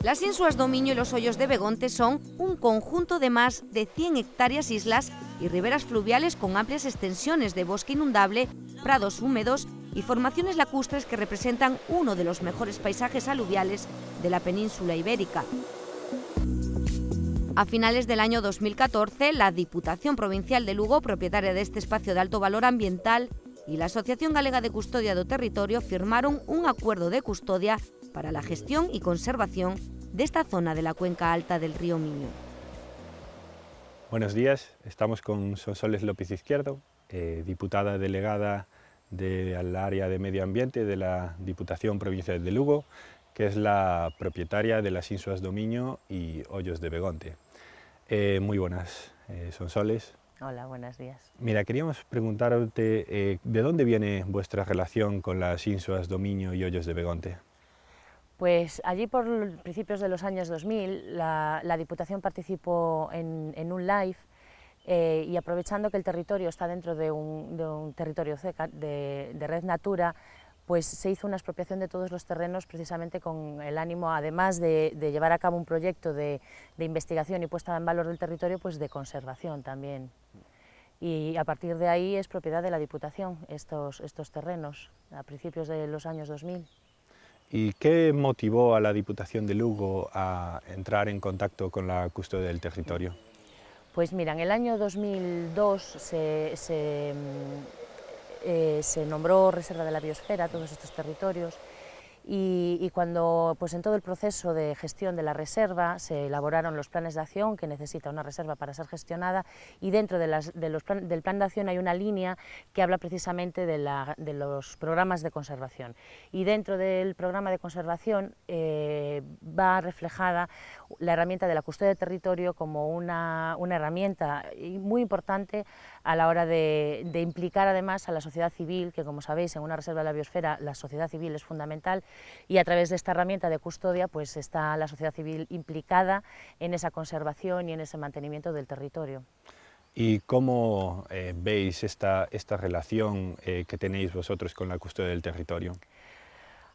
Las Insuas do Miño y los Hoyos de Begonte son un conjunto de más de 100 hectáreas islas y riberas fluviales con amplias extensiones de bosque inundable, prados húmedos y formaciones lacustres que representan uno de los mejores paisajes aluviales de la península ibérica. A finales del año 2014, la Diputación Provincial de Lugo, propietaria de este espacio de alto valor ambiental, y la Asociación Galega de Custodia do Territorio firmaron un acuerdo de custodia para la gestión y conservación de esta zona de la cuenca alta del río Miño. Buenos días, estamos con Sonsoles López Izquierdo, diputada delegada del área de medio ambiente de la Diputación Provincial de Lugo, que es la propietaria de las Insuas do Miño y Hoyos de Begonte. Muy buenas, Sonsoles. Hola, buenos días. Mira, queríamos preguntarte ¿de dónde viene vuestra relación con las Insuas do Miño y Hoyos de Begonte? Pues allí por principios de los años 2000 la Diputación participó en un live y aprovechando que el territorio está dentro de un territorio de Red Natura, pues se hizo una expropiación de todos los terrenos precisamente con el ánimo, además de llevar a cabo un proyecto de investigación y puesta en valor del territorio, pues de conservación también. Y a partir de ahí es propiedad de la Diputación estos terrenos, a principios de los años 2000. ¿Y qué motivó a la Diputación de Lugo a entrar en contacto con la custodia del territorio? Pues mira, en el año 2002 se nombró Reserva de la Biosfera todos estos territorios y cuando pues en todo el proceso de gestión de la reserva se elaboraron los planes de acción que necesita una reserva para ser gestionada y dentro del plan de acción hay una línea que habla precisamente de los programas de conservación y dentro del programa de conservación va reflejada la herramienta de la custodia del territorio como una herramienta muy importante a la hora de implicar además a la sociedad civil, que como sabéis en una reserva de la biosfera la sociedad civil es fundamental y a través de esta herramienta de custodia pues está la sociedad civil implicada en esa conservación y en ese mantenimiento del territorio. ¿Y cómo veis esta relación que tenéis vosotros con la custodia del territorio?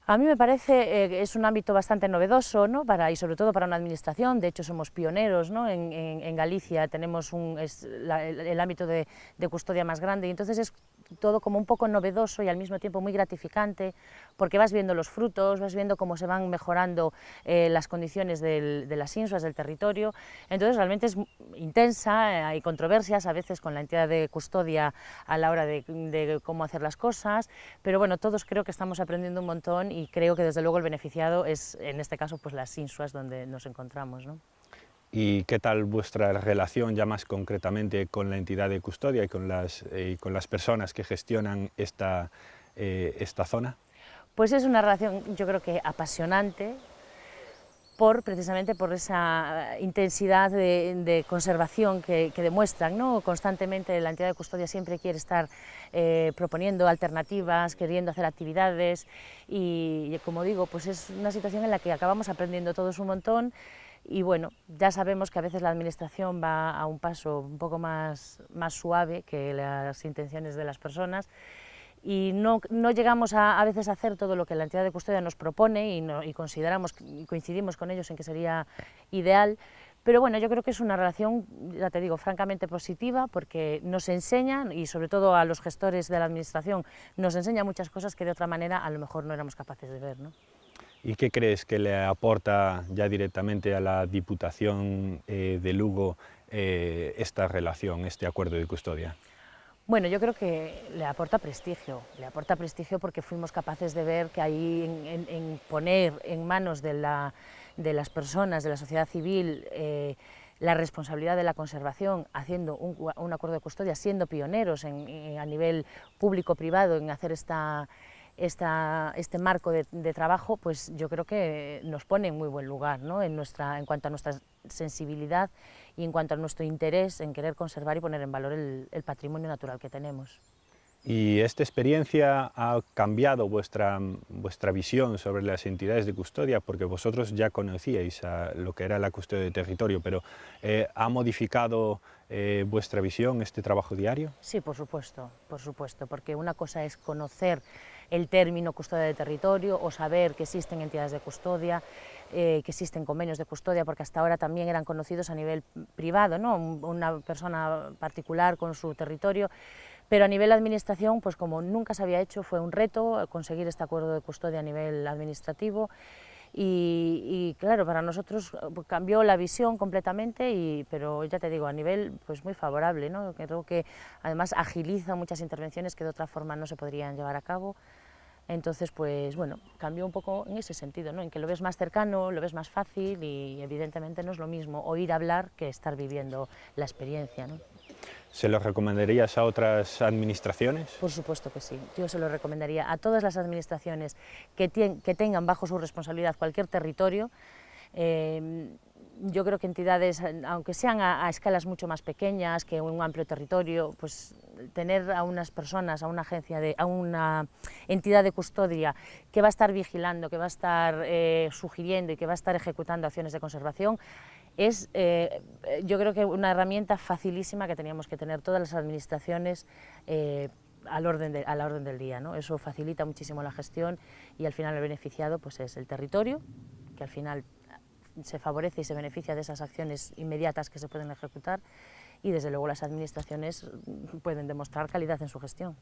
A mí me parece es un ámbito bastante novedoso, ¿no? Y sobre todo para una administración, de hecho somos pioneros, ¿no? En Galicia tenemos el ámbito de custodia más grande y entonces es todo como un poco novedoso y al mismo tiempo muy gratificante porque vas viendo los frutos, vas viendo cómo se van mejorando las condiciones de las insuas del territorio, entonces realmente es intensa, hay controversias a veces con la entidad de custodia a la hora de cómo hacer las cosas, pero bueno, todos creo que estamos aprendiendo un montón y creo que desde luego el beneficiado es en este caso pues las insuas donde nos encontramos, ¿no? ¿Y qué tal vuestra relación ya más concretamente con la entidad de custodia y con las personas que gestionan esta zona? Pues es una relación yo creo que apasionante precisamente por esa intensidad de conservación que demuestran, ¿no? Constantemente la entidad de custodia siempre quiere estar proponiendo alternativas, queriendo hacer actividades y como digo, pues es una situación en la que acabamos aprendiendo todos un montón. Y bueno, ya sabemos que a veces la administración va a un paso un poco más suave que las intenciones de las personas y no llegamos a veces a hacer todo lo que la entidad de custodia nos propone y consideramos y coincidimos con ellos en que sería ideal, pero bueno, yo creo que es una relación, ya te digo, francamente positiva porque nos enseña y sobre todo a los gestores de la administración nos enseña muchas cosas que de otra manera a lo mejor no éramos capaces de ver, ¿no? ¿Y qué crees que le aporta ya directamente a la Diputación de Lugo esta relación, este acuerdo de custodia? Bueno, yo creo que le aporta prestigio porque fuimos capaces de ver que ahí en poner en manos de las personas, de la sociedad civil, la responsabilidad de la conservación, haciendo un acuerdo de custodia, siendo pioneros a nivel público-privado en hacer este marco de trabajo, pues yo creo que nos pone en muy buen lugar, ¿no? en cuanto a nuestra sensibilidad y en cuanto a nuestro interés en querer conservar y poner en valor el patrimonio natural que tenemos. ¿Y esta experiencia ha cambiado vuestra visión sobre las entidades de custodia? Porque vosotros ya conocíais lo que era la custodia de territorio, pero ¿ha modificado vuestra visión este trabajo diario? Sí, por supuesto, porque una cosa es conocer el término custodia de territorio o saber que existen entidades de custodia, que existen convenios de custodia, porque hasta ahora también eran conocidos a nivel privado, ¿no? Una persona particular con su territorio, pero a nivel administración, pues como nunca se había hecho, fue un reto conseguir este acuerdo de custodia a nivel administrativo. Y claro, para nosotros cambió la visión completamente, pero ya te digo, a nivel pues muy favorable, ¿no? Creo que además agiliza muchas intervenciones que de otra forma no se podrían llevar a cabo. Entonces, pues bueno, cambió un poco en ese sentido, ¿no? En que lo ves más cercano, lo ves más fácil y evidentemente no es lo mismo oír hablar que estar viviendo la experiencia, ¿no? ¿Se lo recomendarías a otras administraciones? Por supuesto que sí, yo se lo recomendaría a todas las administraciones que tengan bajo su responsabilidad cualquier territorio. Yo creo que entidades, aunque sean a escalas mucho más pequeñas que un amplio territorio, pues tener a unas personas, a una agencia, a una entidad de custodia que va a estar vigilando, que va a estar sugiriendo y que va a estar ejecutando acciones de conservación, es yo creo que una herramienta facilísima que teníamos que tener todas las administraciones a la orden del día, ¿no? Eso facilita muchísimo la gestión y al final el beneficiado pues es el territorio, que al final se favorece y se beneficia de esas acciones inmediatas que se pueden ejecutar, y desde luego las administraciones pueden demostrar calidad en su gestión.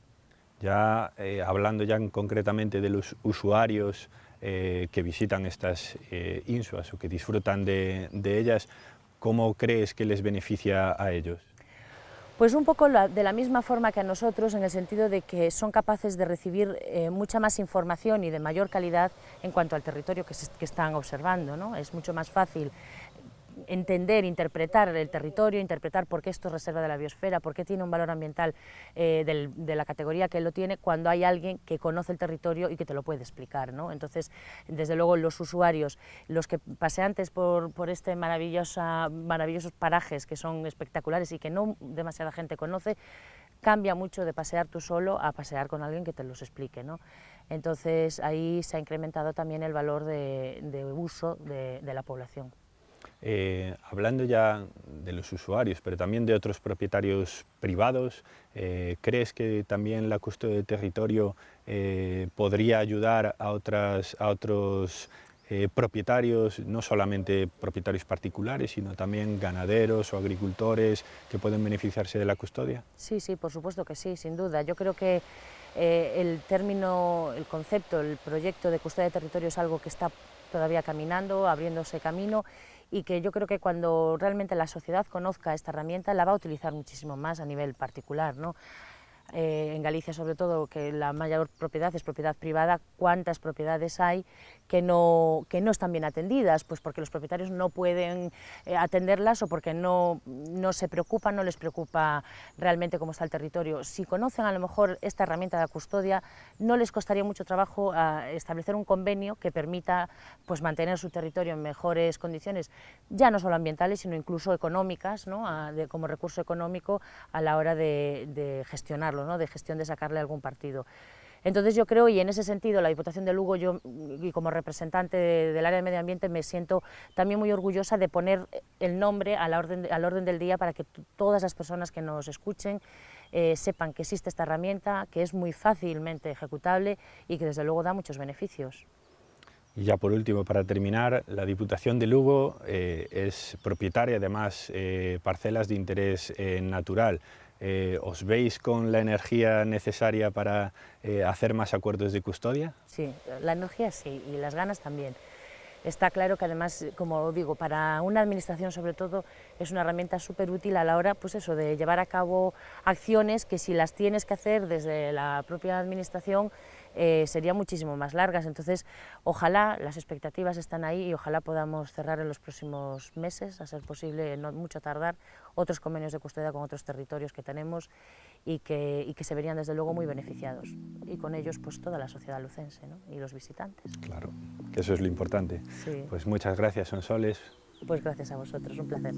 Ya hablando concretamente de los usuarios que visitan estas insuas o que disfrutan de ellas, ¿cómo crees que les beneficia a ellos? Pues un poco de la misma forma que a nosotros, en el sentido de que son capaces de recibir mucha más información y de mayor calidad en cuanto al territorio que están observando, ¿no? Es mucho más fácil entender, interpretar el territorio, interpretar por qué esto es reserva de la biosfera, por qué tiene un valor ambiental de la categoría que lo tiene, cuando hay alguien que conoce el territorio y que te lo puede explicar, ¿no? Entonces, desde luego, los usuarios, los que paseantes por este maravillosos parajes que son espectaculares y que no demasiada gente conoce, cambia mucho de pasear tú solo a pasear con alguien que te los explique, ¿no? Entonces, ahí se ha incrementado también el valor de uso de la población. Hablando ya de los usuarios, pero también de otros propietarios privados, ¿crees que también la custodia de territorio podría ayudar a otros propietarios, no solamente propietarios particulares, sino también ganaderos o agricultores que pueden beneficiarse de la custodia? Sí, sí, por supuesto que sí, sin duda. Yo creo que el término, el concepto, el proyecto de custodia de territorio es algo que está todavía caminando, abriéndose camino, y que yo creo que cuando realmente la sociedad conozca esta herramienta la va a utilizar muchísimo más a nivel particular, ¿no? En Galicia, sobre todo, que la mayor propiedad es propiedad privada, ¿cuántas propiedades hay que no están bien atendidas? Pues porque los propietarios no pueden atenderlas o porque no se preocupan, no les preocupa realmente cómo está el territorio. Si conocen a lo mejor esta herramienta de la custodia, no les costaría mucho trabajo establecer un convenio que permita pues mantener su territorio en mejores condiciones, ya no solo ambientales, sino incluso económicas, ¿no? Como recurso económico a la hora de gestionarlo, ¿no? De gestión, de sacarle algún partido. Entonces yo creo, y en ese sentido la Diputación de Lugo, yo y como representante del área de medio ambiente me siento también muy orgullosa de poner el nombre al orden del día para que todas las personas que nos escuchen sepan que existe esta herramienta, que es muy fácilmente ejecutable y que desde luego da muchos beneficios. Y ya por último, para terminar, la Diputación de Lugo es propietaria de más parcelas de interés natural. ¿Os veis con la energía necesaria para hacer más acuerdos de custodia? Sí, la energía sí, y las ganas también. Está claro que además, como digo, para una administración sobre todo es una herramienta súper útil a la hora pues eso, de llevar a cabo acciones que si las tienes que hacer desde la propia administración serían muchísimo más largas. Entonces, ojalá, las expectativas están ahí y ojalá podamos cerrar en los próximos meses, a ser posible, no mucho tardar, otros convenios de custodia con otros territorios que tenemos y que se verían desde luego muy beneficiados. Y con ellos pues toda la sociedad lucense, ¿no? Y los visitantes. Claro, que eso es lo importante. Sí. Pues muchas gracias, Sonsoles. Pues gracias a vosotros, un placer.